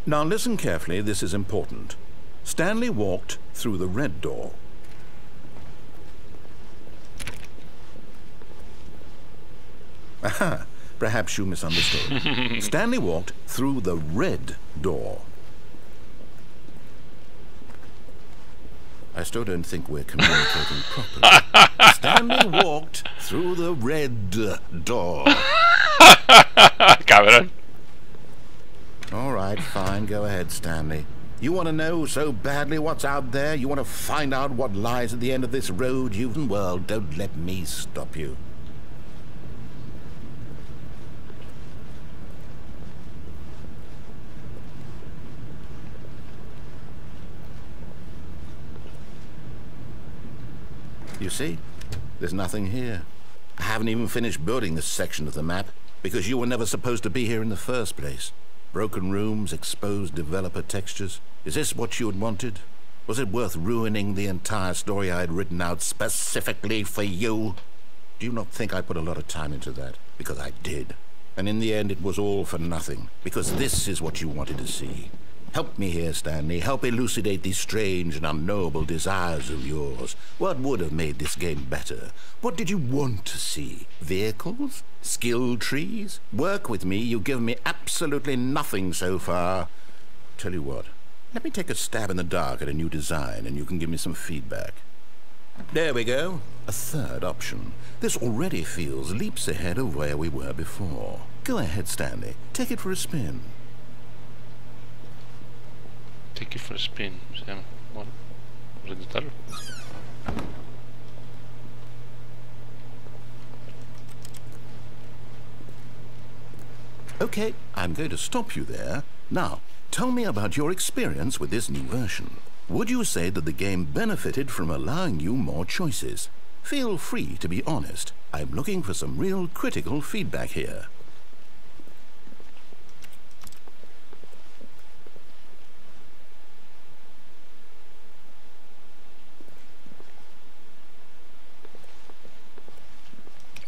Now listen carefully, this is important. Stanley walked through the red door. Aha, perhaps you misunderstood. Stanley walked through the red door. I still don't think we're communicating properly. Stanley walked through the red door. Cabrón. All right, fine. Go ahead, Stanley. You want to know so badly what's out there? You want to find out what lies at the end of this road? Well, don't let me stop you. You see? There's nothing here. I haven't even finished building this section of the map because you were never supposed to be here in the first place. Broken rooms, exposed developer textures. Is this what you had wanted? Was it worth ruining the entire story I had written out specifically for you? Do you not think I put a lot of time into that? Because I did. And in the end, it was all for nothing. Because this is what you wanted to see. Help me here, Stanley. Help elucidate these strange and unknowable desires of yours. What would have made this game better? What did you want to see? Vehicles? Skill trees? Work with me. You've given me absolutely nothing so far. Tell you what. Let me take a stab in the dark at a new design and you can give me some feedback. There we go. A third option. This already feels leaps ahead of where we were before. Go ahead, Stanley. Take it for a spin. Take it for a spin. Se llama. Bueno, vamos a intentarlo. Okay, I'm going to stop you there. Now, tell me about your experience with this new version. Would you say that the game benefited from allowing you more choices? Feel free to be honest. I'm looking for some real critical feedback here.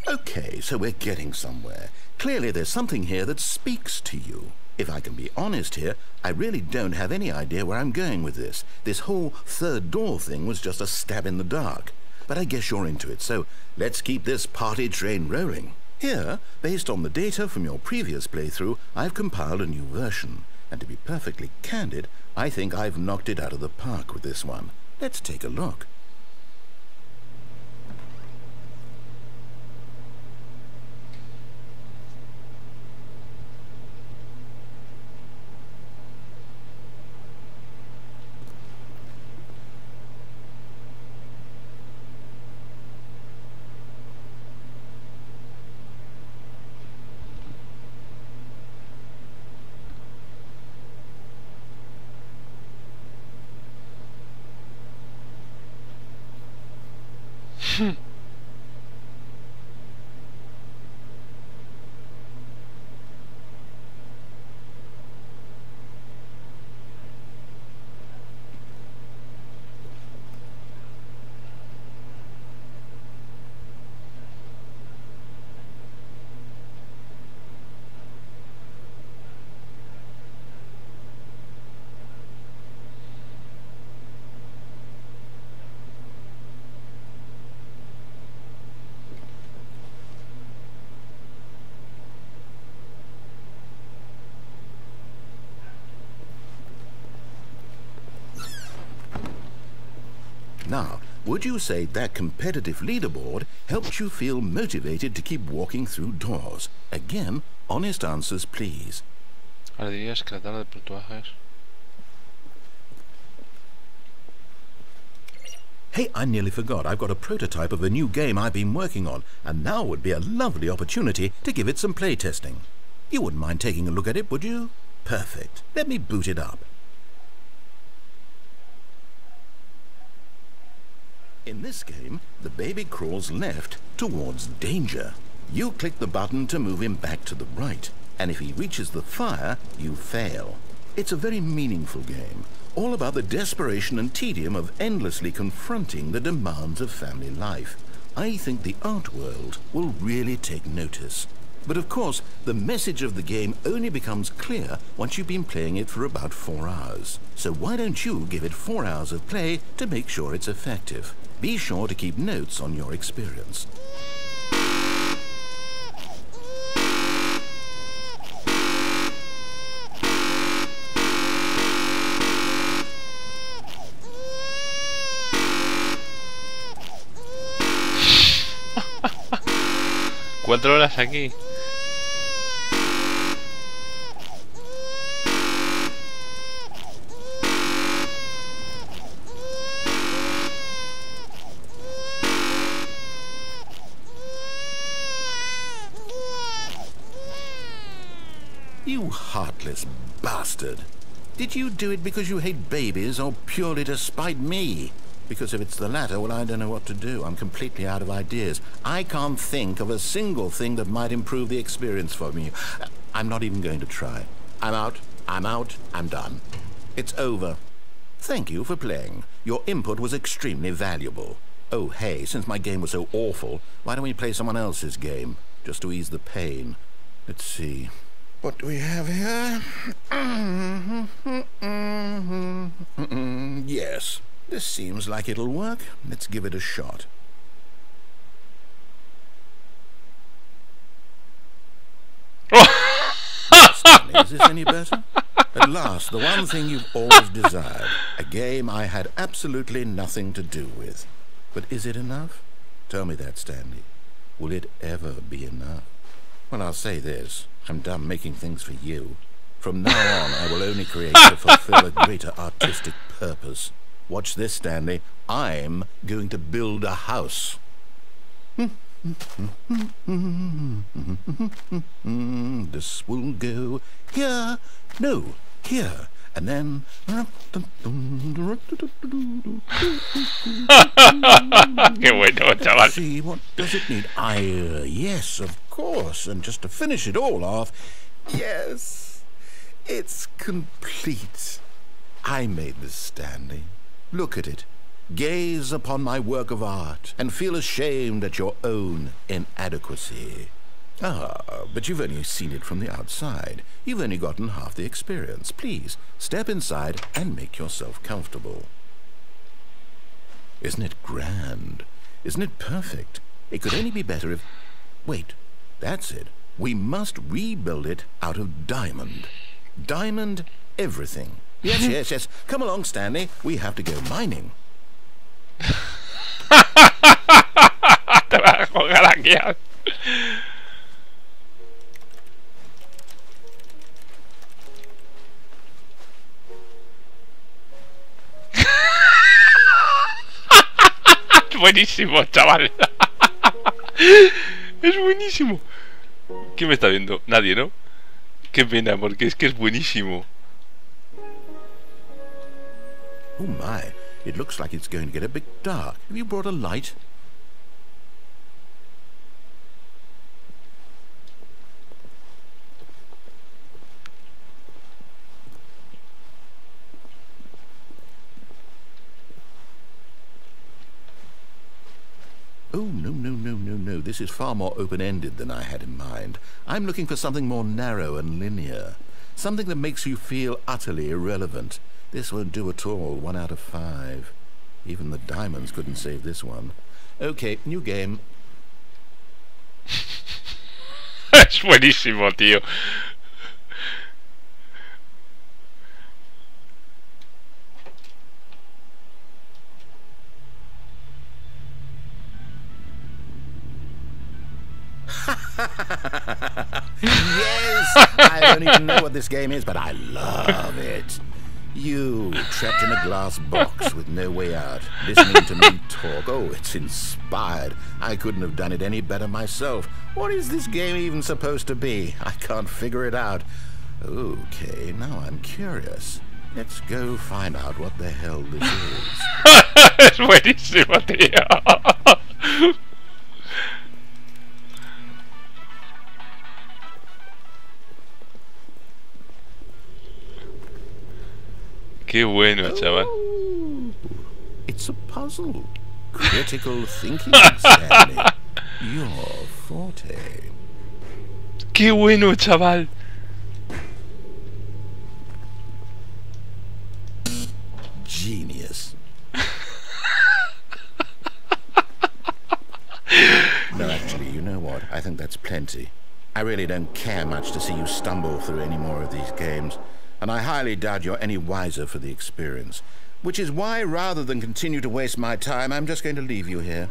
Okay, so we're getting somewhere. Clearly there's something here that speaks to you. If I can be honest here, I really don't have any idea where I'm going with this. This whole third door thing was just a stab in the dark. But I guess you're into it, so let's keep this party train rolling. Here, based on the data from your previous playthrough, I've compiled a new version. And to be perfectly candid, I think I've knocked it out of the park with this one. Let's take a look. Now, would you say that competitive leaderboard helped you feel motivated to keep walking through doors? Again, honest answers, please. Ahora dirías que la tabla de puntuajes. Hey, I nearly forgot. I've got a prototype of a new game I've been working on, and now would be a lovely opportunity to give it some playtesting. You wouldn't mind taking a look at it, would you? Perfect. Let me boot it up. In this game, the baby crawls left towards danger. You click the button to move him back to the right, and if he reaches the fire, you fail. It's a very meaningful game, all about the desperation and tedium of endlessly confronting the demands of family life. I think the art world will really take notice. But of course, the message of the game only becomes clear once you've been playing it for about 4 hours. So why don't you give it 4 hours of play to make sure it's effective? Be sure to keep notes on your experience. ¿4 horas aquí? You heartless bastard. Did you do it because you hate babies or purely to spite me? Because if it's the latter, well, I don't know what to do. I'm completely out of ideas. I can't think of a single thing that might improve the experience for me. I'm not even going to try. I'm out, I'm done. It's over. Thank you for playing. Your input was extremely valuable. Oh, hey, since my game was so awful, why don't we play someone else's game, just to ease the pain? Let's see. What do we have here? Yes. This seems like it'll work. Let's give it a shot. Stanley, is this any better? At last, the one thing you've always desired. A game I had absolutely nothing to do with. But is it enough? Tell me that, Stanley. Will it ever be enough? Well, I'll say this. I'm done making things for you. From now on, I will only create to fulfill a greater artistic purpose. Watch this, Stanley. I'm going to build a house. This will go here. No, here. And then... Qué bueno, chaval. See, what does it need? Yes, of course. And just to finish it all off... Yes, it's complete. I made this, Stanley. Look at it. Gaze upon my work of art and feel ashamed at your own inadequacy. Ah, but you've only seen it from the outside. You've only gotten half the experience. Please, step inside and make yourself comfortable. Isn't it grand? Isn't it perfect? It could only be better if... Wait, that's it. We must rebuild it out of diamond. Diamond everything. Yes, yes, yes. Come along, Stanley. We have to go mining. Te vas a colgar aquí. Buenísimo, chaval. Es buenísimo. ¿Quién me está viendo? Nadie, ¿no? Qué pena, porque es que es buenísimo. Oh my, it looks like it's going to get a bit dark. Have you brought a light? Oh, no. This is far more open-ended than I had in mind. I'm looking for something more narrow and linear. Something that makes you feel utterly irrelevant. This won't do at all. 1 out of 5. Even the diamonds couldn't save this one. Okay, new game. Es buenísimo, tío. Yes! I don't even know what this game is, but I love it. You, trapped in a glass box with no way out, listening to me talk. Oh, it's inspired. I couldn't have done it any better myself. What is this game even supposed to be? I can't figure it out. Okay, now I'm curious. Let's go find out what the hell this is. Es buenísimo, tío. Qué bueno, chaval. It's a puzzle. Critical thinking, Stanley. Your forte. ¡Qué bueno, chaval! Genius. No, actually, you know what? I think that's plenty. I really don't care much to see you stumble through any more of these games, and I highly doubt you're any wiser for the experience. Which is why, rather than continue to waste my time, I'm just going to leave you here.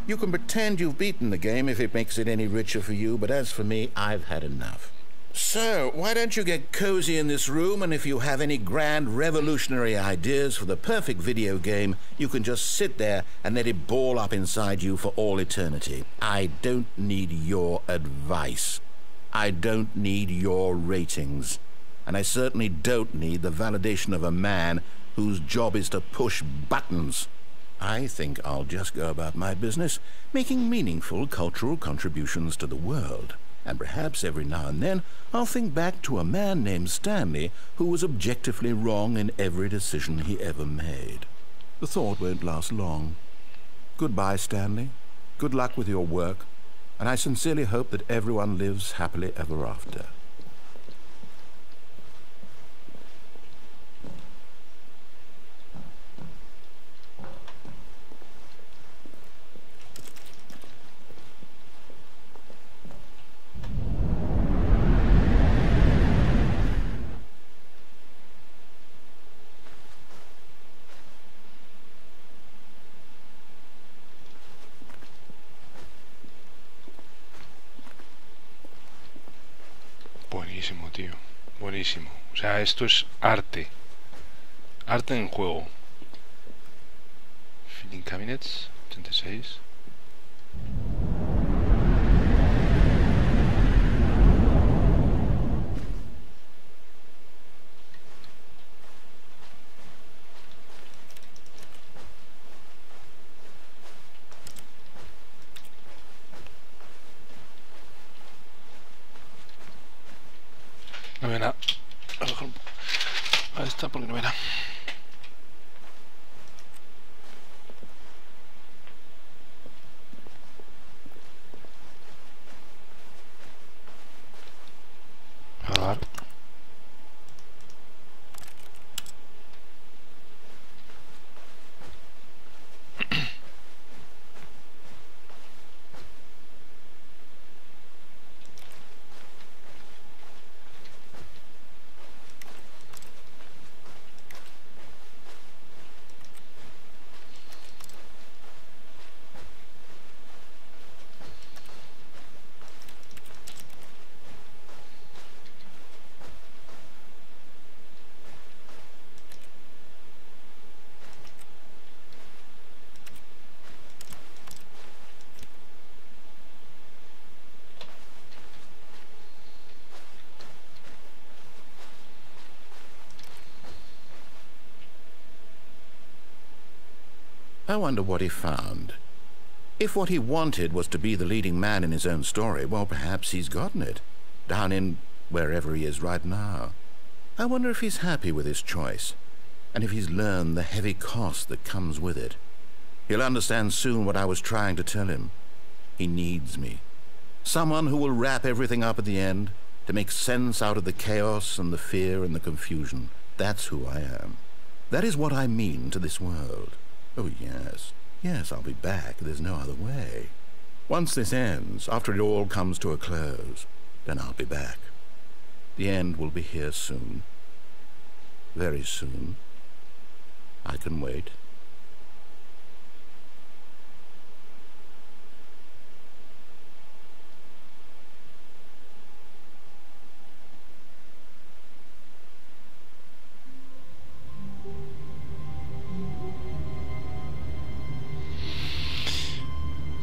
You can pretend you've beaten the game if it makes it any richer for you, but as for me, I've had enough. So, why don't you get cozy in this room, and if you have any grand revolutionary ideas for the perfect video game, you can just sit there and let it ball up inside you for all eternity. I don't need your advice. I don't need your ratings. And I certainly don't need the validation of a man whose job is to push buttons. I think I'll just go about my business, making meaningful cultural contributions to the world. And perhaps every now and then I'll think back to a man named Stanley who was objectively wrong in every decision he ever made. The thought won't last long. Goodbye, Stanley. Good luck with your work, and I sincerely hope that everyone lives happily ever after. Buenísimo, tío. Buenísimo. O sea, esto es arte. Arte en juego. Filling cabinets, 86. No ve nada. A lo mejor a esta porque no ve nada. A grabar. I wonder what he found. If what he wanted was to be the leading man in his own story, well, perhaps he's gotten it, down in wherever he is right now. I wonder if he's happy with his choice, and if he's learned the heavy cost that comes with it. He'll understand soon what I was trying to tell him. He needs me. Someone who will wrap everything up at the end, to make sense out of the chaos and the fear and the confusion. That's who I am. That is what I mean to this world. Oh, yes. Yes, I'll be back. There's no other way. Once this ends, after it all comes to a close, then I'll be back. The end will be here soon. Very soon. I can wait.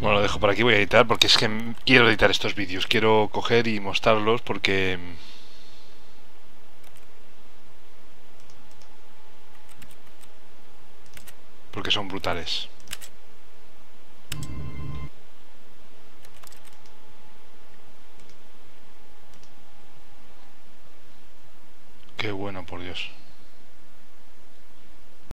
Bueno, lo dejo por aquí, voy a editar porque es que quiero editar estos vídeos, quiero coger y mostrarlos porque son brutales. Qué bueno, por Dios.